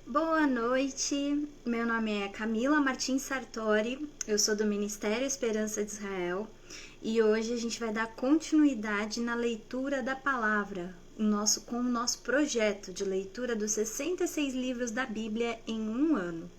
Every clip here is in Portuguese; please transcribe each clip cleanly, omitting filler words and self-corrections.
Boa noite, meu nome é Camila Martins Sartori, eu sou do Ministério Esperança de Israel e hoje a gente vai dar continuidade na leitura da palavra, com o nosso projeto de leitura dos 66 livros da Bíblia em um ano.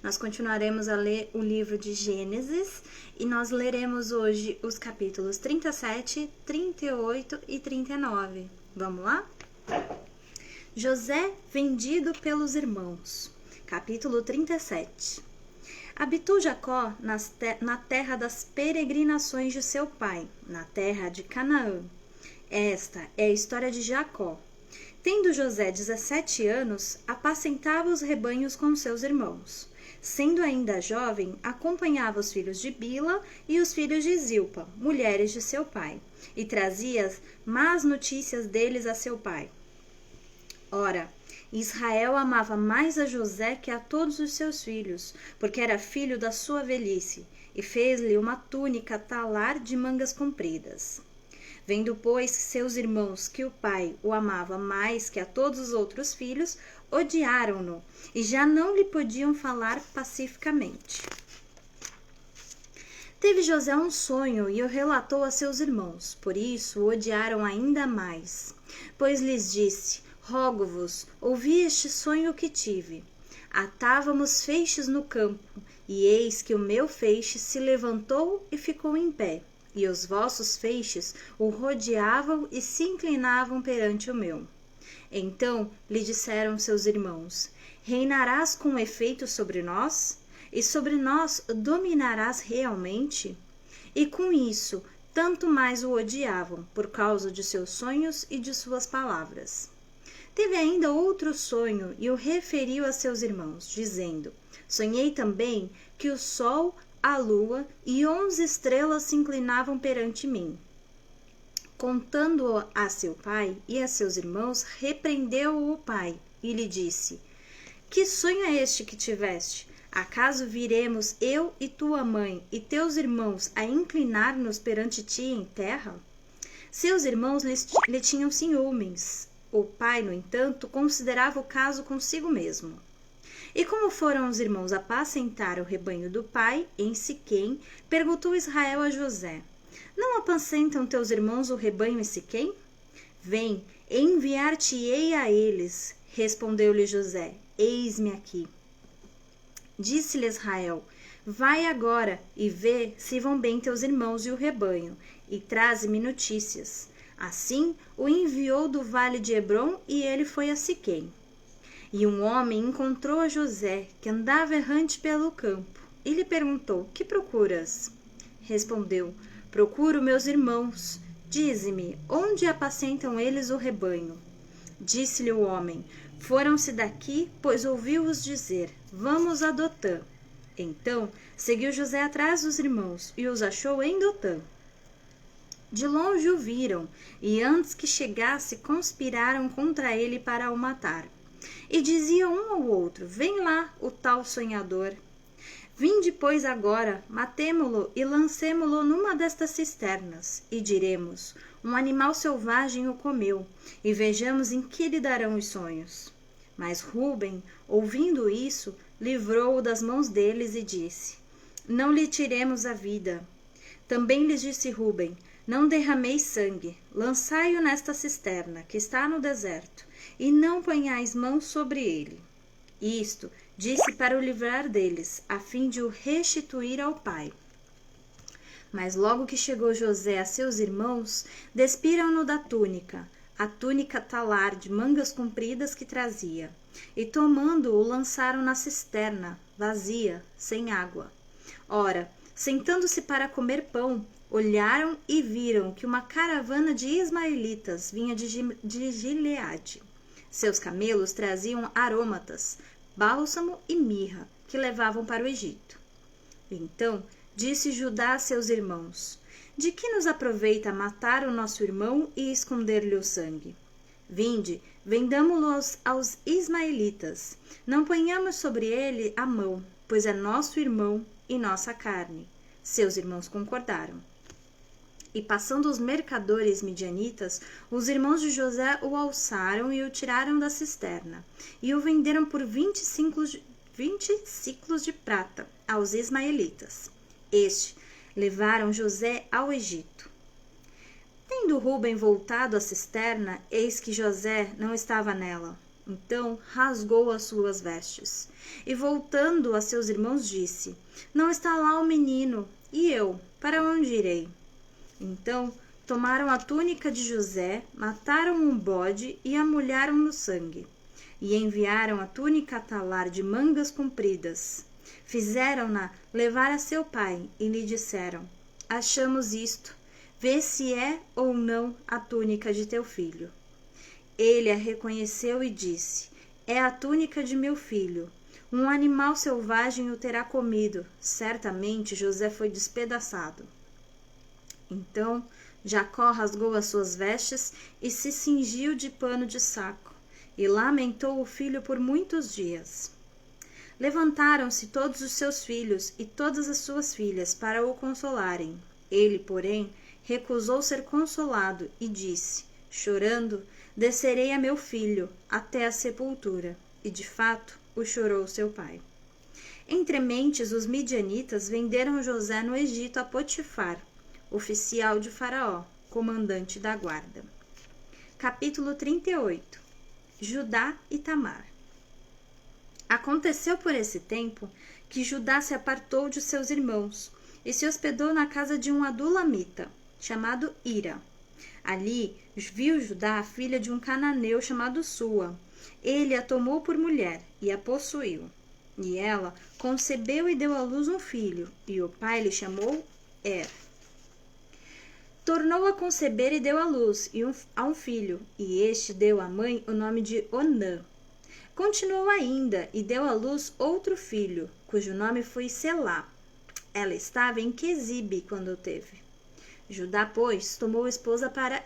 Nós continuaremos a ler o livro de Gênesis e nós leremos hoje os capítulos 37, 38 e 39. Vamos lá? José vendido pelos irmãos. Capítulo 37. Habitou Jacó na terra das peregrinações de seu pai, na terra de Canaã. Esta é a história de Jacó. Tendo José 17 anos, apacentava os rebanhos com seus irmãos. Sendo ainda jovem, acompanhava os filhos de Bila e os filhos de Zilpa, mulheres de seu pai, e trazia más notícias deles a seu pai. Ora, Israel amava mais a José que a todos os seus filhos, porque era filho da sua velhice, e fez-lhe uma túnica talar de mangas compridas. Vendo, pois, seus irmãos que o pai o amava mais que a todos os outros filhos, odiaram-no, e já não lhe podiam falar pacificamente. Teve José um sonho e o relatou a seus irmãos, por isso o odiaram ainda mais. Pois lhes disse: Rogo-vos, ouvi este sonho que tive. Atávamos feixes no campo, e eis que o meu feixe se levantou e ficou em pé, e os vossos feixes o rodeavam e se inclinavam perante o meu. Então lhe disseram seus irmãos: Reinarás com efeito sobre nós? E sobre nós dominarás realmente? E com isso, tanto mais o odiavam, por causa de seus sonhos e de suas palavras. Teve ainda outro sonho e o referiu a seus irmãos, dizendo: Sonhei também que o sol, a lua e 11 estrelas se inclinavam perante mim. Contando-o a seu pai e a seus irmãos, repreendeu-o o pai e lhe disse: Que sonho é este que tiveste? Acaso viremos eu e tua mãe e teus irmãos a inclinar-nos perante ti em terra? Seus irmãos lhe tinham ciúmes. O pai, no entanto, considerava o caso consigo mesmo. E como foram os irmãos apacentar o rebanho do pai, em Siquém, perguntou Israel a José: Não apacentam teus irmãos o rebanho em Siquém? Vem, enviar-te-ei a eles. Respondeu-lhe José: Eis-me aqui. Disse-lhe Israel: Vai agora e vê se vão bem teus irmãos e o rebanho, e traze-me notícias. Assim o enviou do vale de Hebrom e ele foi a Siquém. E um homem encontrou a José, que andava errante pelo campo, e lhe perguntou: Que procuras? Respondeu: Procuro meus irmãos. Dize-me, onde apacentam eles o rebanho? Disse-lhe o homem: Foram-se daqui, pois ouviu-os dizer: Vamos a Dotã. Então seguiu José atrás dos irmãos e os achou em Dotã. De longe o viram, e antes que chegasse, conspiraram contra ele para o matar. E diziam um ao outro: Vem lá, o tal sonhador. Vinde, pois, agora, matemo-lo e lancemo-lo numa destas cisternas, e diremos: Um animal selvagem o comeu, e vejamos em que lhe darão os sonhos. Mas Rúben, ouvindo isso, livrou-o das mãos deles e disse: Não lhe tiremos a vida. Também lhes disse Rúben: Não derrameis sangue, lançai-o nesta cisterna, que está no deserto, e não ponhais mãos sobre ele. Isto disse para o livrar deles, a fim de o restituir ao pai. Mas logo que chegou José a seus irmãos, despiram-no da túnica, a túnica talar de mangas compridas que trazia, e tomando-o lançaram na cisterna, vazia, sem água. Ora, sentando-se para comer pão, olharam e viram que uma caravana de ismaelitas vinha de Gileade. Seus camelos traziam aromatas, bálsamo e mirra, que levavam para o Egito. Então disse Judá a seus irmãos: De que nos aproveita matar o nosso irmão e esconder-lhe o sangue? Vinde, vendamo-lo aos ismaelitas. Não ponhamos sobre ele a mão, pois é nosso irmão e nossa carne. Seus irmãos concordaram. E passando os mercadores midianitas, os irmãos de José o alçaram e o tiraram da cisterna, e o venderam por 20 ciclos de prata aos ismaelitas. Levaram José ao Egito. Tendo Rúben voltado à cisterna, eis que José não estava nela. Então rasgou as suas vestes. E voltando a seus irmãos disse: Não está lá o menino, e eu, para onde irei? Então tomaram a túnica de José, mataram um bode e a molharam no sangue. E enviaram a túnica a talar de mangas compridas. Fizeram-na levar a seu pai e lhe disseram: Achamos isto, vê se é ou não a túnica de teu filho. Ele a reconheceu e disse: É a túnica de meu filho. Um animal selvagem o terá comido. Certamente José foi despedaçado. Então Jacó rasgou as suas vestes e se cingiu de pano de saco, e lamentou o filho por muitos dias. Levantaram-se todos os seus filhos e todas as suas filhas para o consolarem. Ele, porém, recusou ser consolado e disse, chorando: Descerei a meu filho até a sepultura. E de fato o chorou seu pai. Entrementes, os midianitas venderam José no Egito a Potifar, oficial de Faraó, comandante da guarda. Capítulo 38. Judá e Tamar. Aconteceu por esse tempo que Judá se apartou de seus irmãos e se hospedou na casa de um adulamita, chamado Ira. Ali viu Judá a filha de um cananeu chamado Sua. Ele a tomou por mulher e a possuiu. E ela concebeu e deu à luz um filho, e o pai lhe chamou Tornou a conceber e deu à luz a um filho, e este deu à mãe o nome de Onã. Continuou ainda e deu à luz outro filho, cujo nome foi Selá. Ela estava em Quezibe quando o teve. Judá, pois, tomou esposa para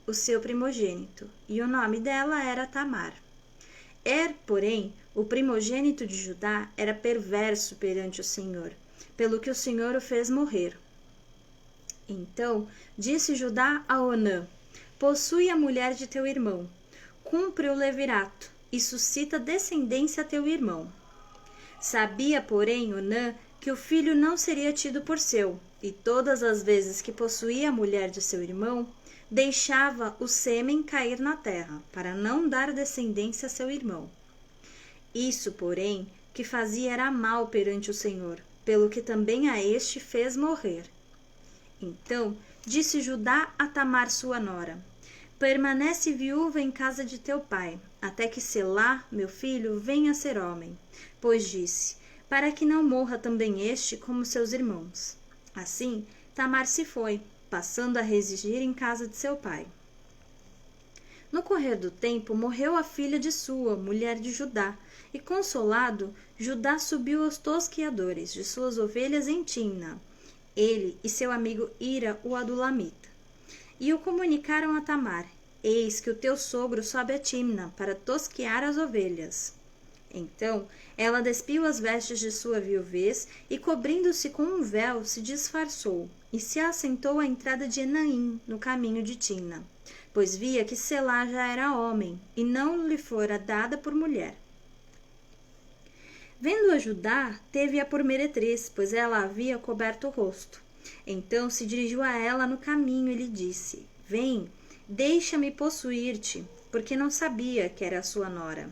o seu primogênito, e o nome dela era Tamar. Porém, o primogênito de Judá, era perverso perante o Senhor, pelo que o Senhor o fez morrer. Então disse Judá a Onã: Possui a mulher de teu irmão, cumpre o levirato e suscita descendência a teu irmão. Sabia, porém, Onã que o filho não seria tido por seu, e todas as vezes que possuía a mulher de seu irmão, deixava o sêmen cair na terra, para não dar descendência a seu irmão. Isso, porém, que fazia era mal perante o Senhor, pelo que também a este fez morrer. Então disse Judá a Tamar sua nora: Permanece viúva em casa de teu pai, até que Selá, meu filho, venha a ser homem. Pois disse: para que não morra também este como seus irmãos. Assim, Tamar se foi, passando a residir em casa de seu pai. No correr do tempo, morreu a filha de Sua, mulher de Judá, e consolado, Judá subiu aos tosquiadores de suas ovelhas em Timna, ele e seu amigo Ira, o adulamita. E o comunicaram a Tamar: Eis que o teu sogro sobe a Timna para tosquear as ovelhas. Então ela despiu as vestes de sua viuvez e, cobrindo-se com um véu, se disfarçou e se assentou à entrada de Enaim, no caminho de Timna, pois via que Selá já era homem e não lhe fora dada por mulher. Vendo-a Judá, teve-a por meretriz, pois ela havia coberto o rosto. Então se dirigiu a ela no caminho e lhe disse: Vem, deixa-me possuir-te, porque não sabia que era a sua nora.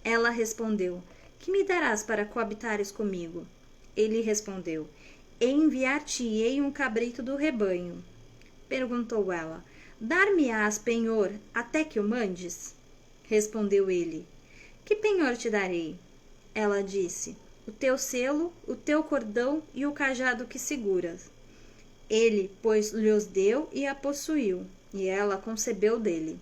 Ela respondeu: Que me darás para coabitares comigo? Ele respondeu: Enviar-te-ei um cabrito do rebanho. Perguntou ela: Dar-me-ás penhor até que o mandes? Respondeu ele: Que penhor te darei? Ela disse: O teu selo, o teu cordão e o cajado que seguras. Ele, pois, lhos deu e a possuiu, e ela concebeu dele.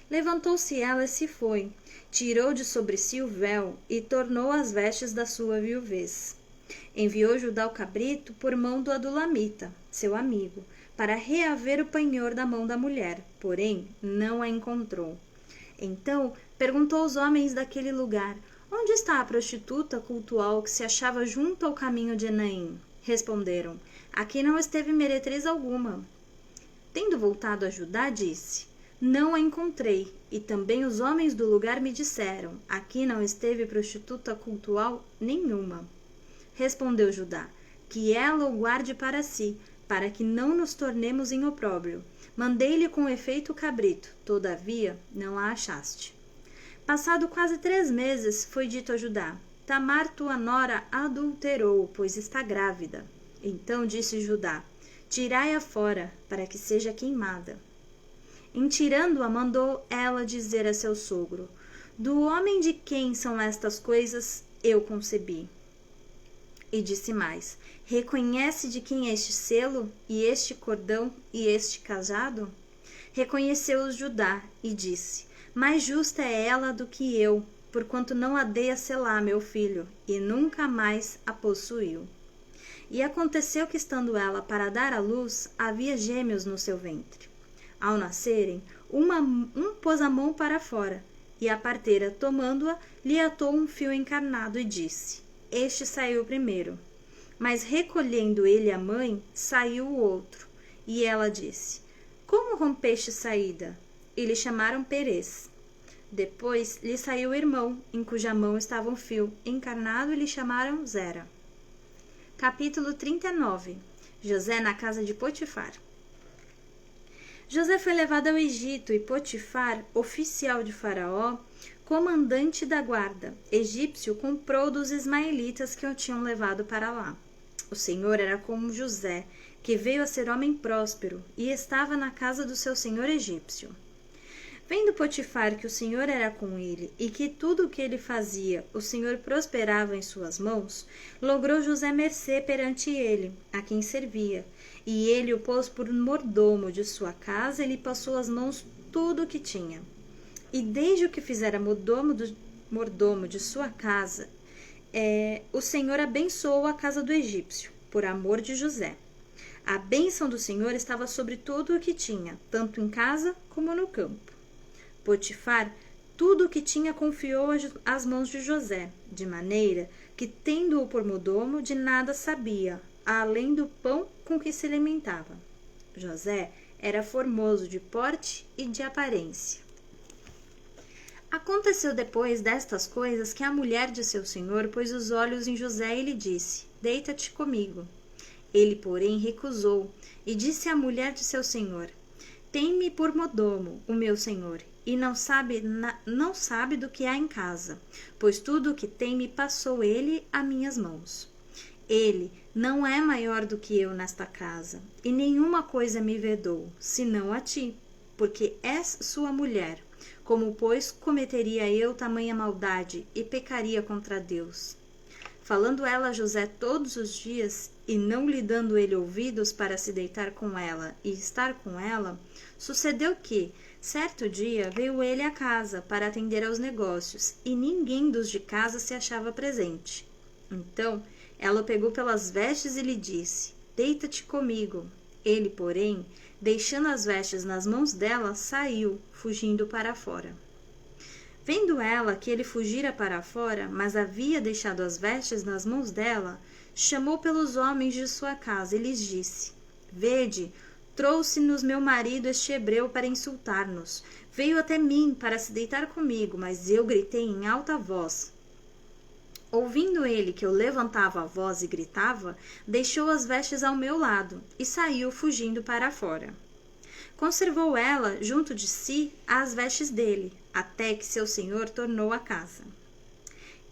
Levantou-se ela e se foi, tirou de sobre si o véu e tornou as vestes da sua viuvez. Enviou Judá o cabrito por mão do adulamita, seu amigo, para reaver o penhor da mão da mulher, porém não a encontrou. Então perguntou aos homens daquele lugar: Onde está a prostituta cultual que se achava junto ao caminho de Enaim? Responderam: aqui não esteve meretriz alguma. Tendo voltado a Judá, disse: não a encontrei, e também os homens do lugar me disseram: aqui não esteve prostituta cultual nenhuma. Respondeu Judá: que ela o guarde para si, para que não nos tornemos em opróbrio. Mandei-lhe com efeito o cabrito, todavia não a achaste. Passado quase 3 meses, foi dito a Judá: Tamar, tua nora, adulterou, pois está grávida. Então disse Judá: tirai-a fora, para que seja queimada. Em tirando-a, mandou ela dizer a seu sogro: do homem de quem são estas coisas, eu concebi. E disse mais: reconhece de quem é este selo, e este cordão, e este cajado? Reconheceu-os Judá, e disse: mais justa é ela do que eu, porquanto não a dei a selar, meu filho, e nunca mais a possuiu. E aconteceu que, estando ela para dar à luz, havia gêmeos no seu ventre. Ao nascerem, um pôs a mão para fora, e a parteira, tomando-a, lhe atou um fio encarnado e disse: este saiu primeiro. Mas recolhendo ele a mãe, saiu o outro. E ela disse: como rompeste saída? E lhe chamaram Perez. Depois lhe saiu o irmão, em cuja mão estava um fio encarnado, e lhe chamaram Zera. Capítulo 39. José na casa de Potifar. José foi levado ao Egito, e Potifar, oficial de Faraó, comandante da guarda egípcio, comprou dos ismaelitas que o tinham levado para lá. O Senhor era com José, que veio a ser homem próspero, e estava na casa do seu senhor egípcio. Vendo Potifar que o Senhor era com ele, e que tudo o que ele fazia, o Senhor prosperava em suas mãos, logrou José mercê perante ele, a quem servia, e ele o pôs por mordomo de sua casa, e lhe passou às mãos tudo o que tinha. E desde o que fizera mordomo de sua casa, o Senhor abençoou a casa do egípcio, por amor de José. A bênção do Senhor estava sobre tudo o que tinha, tanto em casa como no campo. Potifar, tudo o que tinha confiou às mãos de José, de maneira que, tendo-o por mordomo, de nada sabia, além do pão com que se alimentava. José era formoso de porte e de aparência. Aconteceu depois destas coisas que a mulher de seu senhor pôs os olhos em José e lhe disse: deita-te comigo. Ele, porém, recusou, e disse à mulher de seu senhor: tem-me por mordomo, o meu senhor, e não sabe do que há em casa, pois tudo o que tem me passou ele a minhas mãos. Ele não é maior do que eu nesta casa, e nenhuma coisa me vedou, senão a ti, porque és sua mulher. Como, pois, cometeria eu tamanha maldade e pecaria contra Deus? Falando ela a José todos os dias, e não lhe dando ele ouvidos para se deitar com ela e estar com ela, sucedeu que, certo dia, veio ele à casa para atender aos negócios, e ninguém dos de casa se achava presente. Então ela o pegou pelas vestes e lhe disse: deita-te comigo. Ele, porém, deixando as vestes nas mãos dela, saiu, fugindo para fora. Vendo ela que ele fugira para fora, mas havia deixado as vestes nas mãos dela, chamou pelos homens de sua casa e lhes disse: vede, trouxe-nos meu marido este hebreu para insultar-nos. Veio até mim para se deitar comigo, mas eu gritei em alta voz. Ouvindo ele que eu levantava a voz e gritava, deixou as vestes ao meu lado e saiu fugindo para fora. Conservou ela junto de si as vestes dele, até que seu senhor tornou à casa.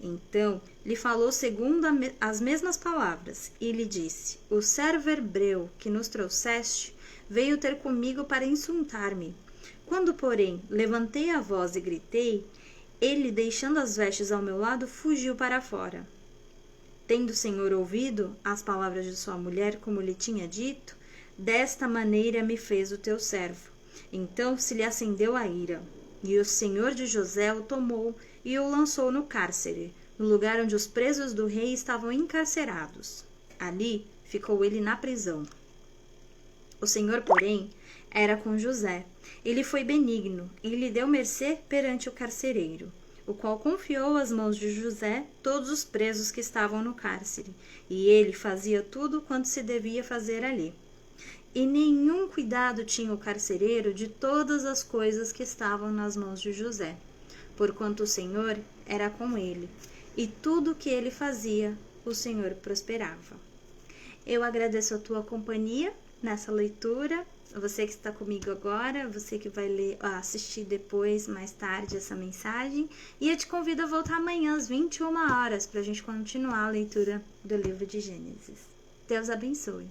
Então lhe falou segundo as mesmas palavras, e lhe disse: o servo hebreu que nos trouxeste veio ter comigo para insultar-me. Quando, porém, levantei a voz e gritei, ele, deixando as vestes ao meu lado, fugiu para fora. Tendo o Senhor ouvido as palavras de sua mulher, como lhe tinha dito, desta maneira me fez o teu servo. Então se lhe acendeu a ira, e o Senhor de José o tomou e o lançou no cárcere, no lugar onde os presos do rei estavam encarcerados. Ali ficou ele na prisão. O Senhor, porém, era com José. Ele foi benigno e lhe deu mercê perante o carcereiro. o qual confiou às mãos de José todos os presos que estavam no cárcere, e ele fazia tudo quanto se devia fazer ali. E nenhum cuidado tinha o carcereiro de todas as coisas que estavam nas mãos de José, porquanto o Senhor era com ele, e tudo que ele fazia, o Senhor prosperava. Eu agradeço a tua companhia nessa leitura, você que está comigo agora, você que vai assistir depois, mais tarde, essa mensagem, e eu te convido a voltar amanhã às 21 horas para a gente continuar a leitura do livro de Gênesis. Deus abençoe.